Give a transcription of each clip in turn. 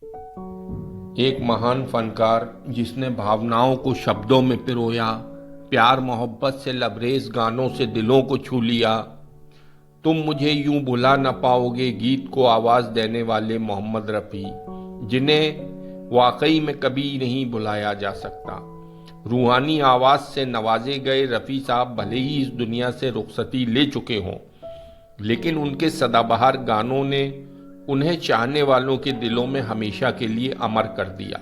एक महान फनकार जिसने भावनाओं को शब्दों में पिरोया, प्यार मोहब्बत से लबरेज गानों से दिलों को छू लिया। तुम मुझे यूं भुला न पाओगे गीत को आवाज देने वाले मोहम्मद रफ़ी, जिन्हें वाकई में कभी नहीं भुलाया जा सकता। रूहानी आवाज से नवाजे गए रफ़ी साहब भले ही इस दुनिया से रुखसती ले चुके हों, लेकिन उनके सदाबहार गानों ने उन्हें चाहने वालों के दिलों में हमेशा के लिए अमर कर दिया।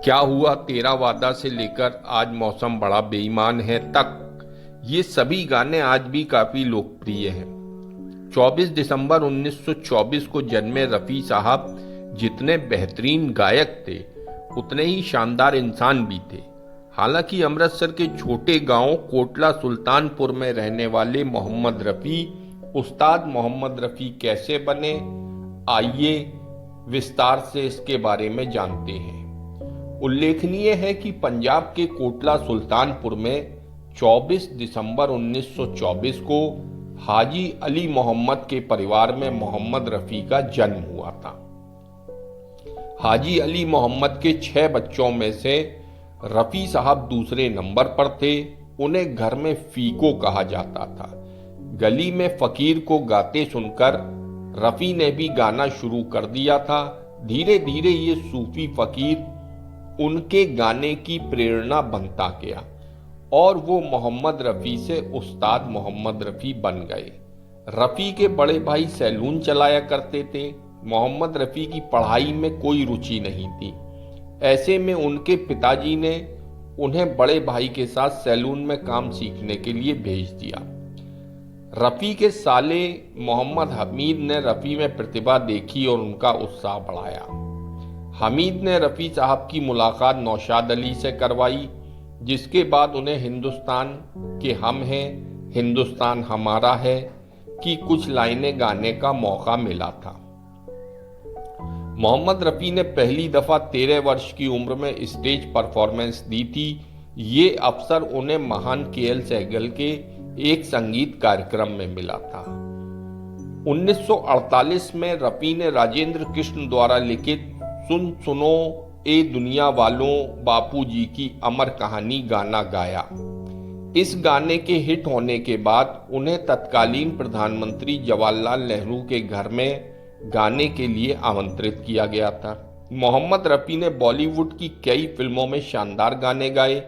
क्या हुआ तेरा वादा से लेकर आज मौसम बड़ा बेईमान है तक, ये सभी गाने आज भी काफी लोकप्रिय हैं। 24 दिसंबर 1924 को जन्मे रफ़ी साहब जितने बेहतरीन गायक थे, उतने ही शानदार इंसान भी थे। हालांकि अमृतसर के छोटे गांव कोटला सुल्तानपुर में रहने वाले मोहम्मद रफ़ी उस्ताद मोहम्मद रफ़ी कैसे बने, आइए विस्तार से इसके बारे में जानते हैं। उल्लेखनीय है कि पंजाब के कोटला सुल्तानपुर में 24 दिसंबर 1924 को हाजी अली मोहम्मद के परिवार में मोहम्मद रफ़ी का जन्म हुआ था। हाजी अली मोहम्मद के 6 बच्चों में से रफ़ी साहब दूसरे नंबर पर थे। उन्हें घर में फीको कहा जाता था। गली में फकीर को गाते सुनकर रफ़ी ने भी गाना शुरू कर दिया था। धीरे धीरे ये सूफी फकीर उनके गाने की प्रेरणा बनता गया और वो मोहम्मद रफ़ी से उस्ताद मोहम्मद रफ़ी बन गए। रफ़ी के बड़े भाई सैलून चलाया करते थे। मोहम्मद रफ़ी की पढ़ाई में कोई रुचि नहीं थी। ऐसे में उनके पिताजी ने उन्हें बड़े भाई के साथ सैलून में काम सीखने के लिए भेज दिया। रफ़ी के साले मोहम्मद हमीद ने रफ़ी में प्रतिभा देखी और उनका उत्साह बढ़ाया। हमीद ने रफ़ी साहब की मुलाकात नौशाद अली से करवाई, जिसके बाद उन्हें हिंदुस्तान के हम हैं, हिंदुस्तान हमारा है की कुछ लाइनें गाने का मौका मिला था। मोहम्मद रफ़ी ने पहली दफ़ा 13 वर्ष की उम्र में स्टेज परफॉर्मेंस दी थी। ये अवसर उन्हें महान के.एल. सहगल के एक संगीत कार्यक्रम में मिला था। 1948 में रफ़ी ने राजेंद्र कृष्ण द्वारा लिखित सुन सुनो ए दुनिया वालों बापूजी की अमर कहानी गाना गाया। इस गाने के हिट होने के बाद उन्हें तत्कालीन प्रधानमंत्री जवाहरलाल नेहरू के घर में गाने के लिए आमंत्रित किया गया था। मोहम्मद रफ़ी ने बॉलीवुड की कई फिल्मों में शानदार गाने गाए,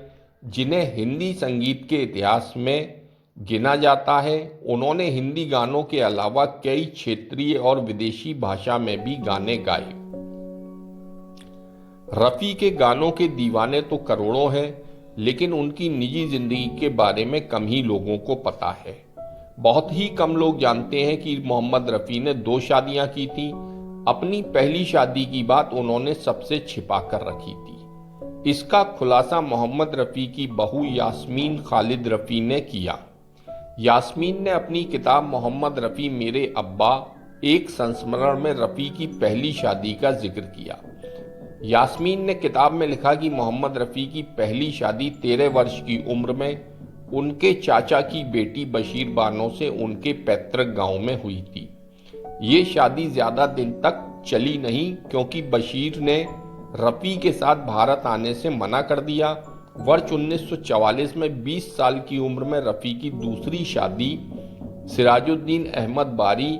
जिन्हें हिंदी संगीत के इतिहास में गिना जाता है। उन्होंने हिंदी गानों के अलावा कई क्षेत्रीय और विदेशी भाषा में भी गाने गाए। रफ़ी के गानों के दीवाने तो करोड़ों हैं, लेकिन उनकी निजी जिंदगी के बारे में कम ही लोगों को पता है। बहुत ही कम लोग जानते हैं कि मोहम्मद रफ़ी ने 2 शादियां की थी। अपनी पहली शादी की बात उन्होंने सबसे छिपा कर रखी थी। इसका खुलासा मोहम्मद रफ़ी की बहू यास्मीन खालिद रफ़ी ने किया। यास्मीन ने अपनी किताब मोहम्मद रफ़ी मेरे अब्बा एक संस्मरण में रफ़ी की पहली शादी का जिक्र किया। यास्मीन ने किताब में लिखा कि मोहम्मद रफ़ी की पहली शादी 13 वर्ष की उम्र में उनके चाचा की बेटी बशीर बानो से उनके पैतृक गांव में हुई थी। ये शादी ज्यादा दिन तक चली नहीं, क्योंकि बशीर ने रफ़ी के साथ भारत आने से मना कर दिया। वर्ष 1944 में 20 साल की उम्र में रफ़ी की दूसरी शादी सिराजुद्दीन अहमद बारी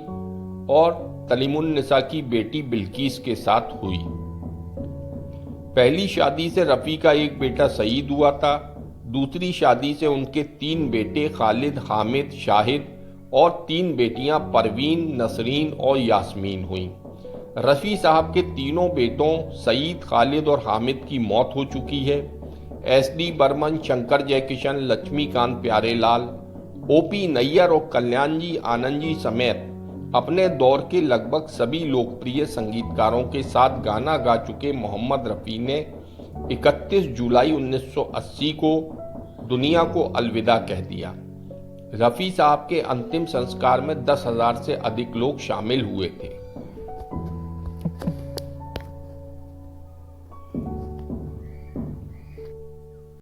और तलीमुन्निसा की बेटी बिल्किस के साथ हुई। पहली शादी से रफ़ी का एक बेटा सईद हुआ था। दूसरी शादी से उनके 3 बेटे खालिद, हामिद, शाहिद और 3 बेटियां परवीन, नसरीन और यास्मीन हुईं। रफ़ी साहब के तीनों बेटों सईद, खालिद और हामिद की मौत हो चुकी है। एस.डी. बर्मन, शंकर जयकिशन, लक्ष्मीकांत प्यारेलाल, ओ.पी. नैयर और कल्याण जी आनंद जी समेत अपने दौर के लगभग सभी लोकप्रिय संगीतकारों के साथ गाना गा चुके मोहम्मद रफ़ी ने 31 जुलाई 1980 को दुनिया को अलविदा कह दिया। रफ़ी साहब के अंतिम संस्कार में 10,000 से अधिक लोग शामिल हुए थे।